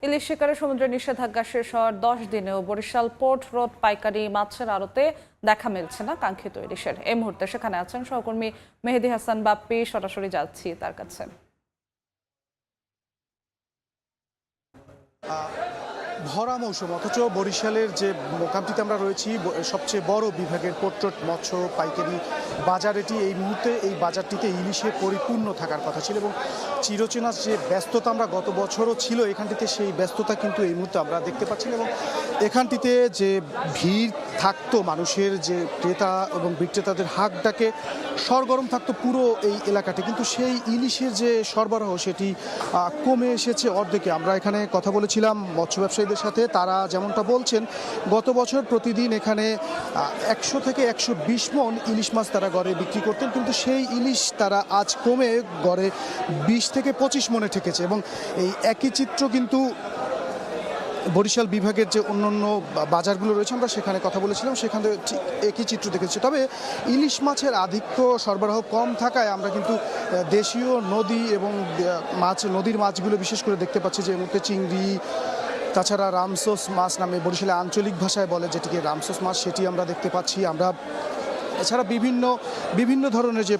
ইলিশ শিকারে সমুদ্রে নিষেধাজ্ঞা শেষ হওয়ার 10 দিনেও বরিশাল পোর্ট রোড পাইকারি মাছের আড়তে দেখা মিলছে না কাঙ্ক্ষিত ইলিশের। এই মুহূর্তে সেখানে আছেন সহকর্মী মেহেদী হাসান বাপ্পি, সরাসরি যাচ্ছি তার কাছে। ভরা মৌসুম, অথচ বরিশালের যে মোকামটিতে আমরা রয়েছি সবচেয়ে বড় বিভাগের পোর্ট রোড মৎস্য পাইকারি বাজার, এটি এই মুহূর্তে এই বাজারটিতে ইলিশে পরিপূর্ণ থাকার কথা ছিল এবং চিরচেনা যে ব্যস্ততা আমরা গত বছরও ছিল এখানটিতে, সেই ব্যস্ততা কিন্তু এই মুহূর্তে আমরা দেখতে পাচ্ছি এবং এখানটিতে যে ভিড় থাকতো, মানুষের যে ক্রেতা এবং বিক্রেতাদের হাঁক ডাকে সরগরম থাকতো পুরো এই এলাকাটি, কিন্তু সেই ইলিশের যে সরবরাহ সেটি কমে এসেছে অর্ধেকে। আমরা এখানে কথা বলেছিলাম মৎস্য ব্যবসায়ীদের সাথে, তারা যেমনটা বলছেন গত বছর প্রতিদিন এখানে 100 থেকে 120 মণ ইলিশ মাছ তারা গড়ে বিক্রি করতেন, কিন্তু সেই ইলিশ তারা আজ কমে গড়ে 20 থেকে 25 মণে ঠেকেছে। এবং এই একই চিত্র কিন্তু বরিশাল বিভাগের যে অন্যান্য বাজারগুলো রয়েছে, আমরা সেখানে কথা বলেছিলাম, সেখানে ঠিক একই চিত্র দেখেছি। তবে ইলিশ মাছের আধিক্য সরবরাহ কম থাকায় আমরা কিন্তু দেশীয় নদী এবং নদীর মাছগুলো বিশেষ করে দেখতে পাচ্ছি যে এই মুহূর্তে চিংড়ি, তাছাড়া রামসোস মাছ নামে বরিশালে আঞ্চলিক ভাষায় বলে যেটিকে রামসোস মাছ, সেটি আমরা দেখতে পাচ্ছি। আমরা এছাড়া বিভিন্ন ধরনের যে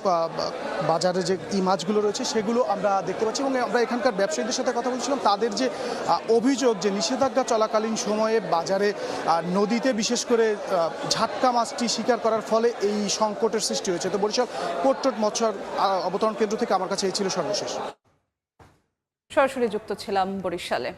বাজারে যে মাছগুলো রয়েছে সেগুলো আমরা দেখতে পাচ্ছি এবং আমরা এখানকার ব্যবসায়ীদের সাথে কথা বলছিলাম। তাদের যে অভিযোগ যে নিষেধাজ্ঞা চলাকালীন সময়ে বাজারে নদীতে বিশেষ করে ঝাটকা মাছটি শিকার করার ফলে এই সংকটের সৃষ্টি হয়েছে। তো বরিশাল পোর্ট রোড মৎস্য অবতরণ কেন্দ্র থেকে আমার কাছে এই ছিল সর্বশেষ। সরাসরি যুক্ত ছিলাম বরিশালে।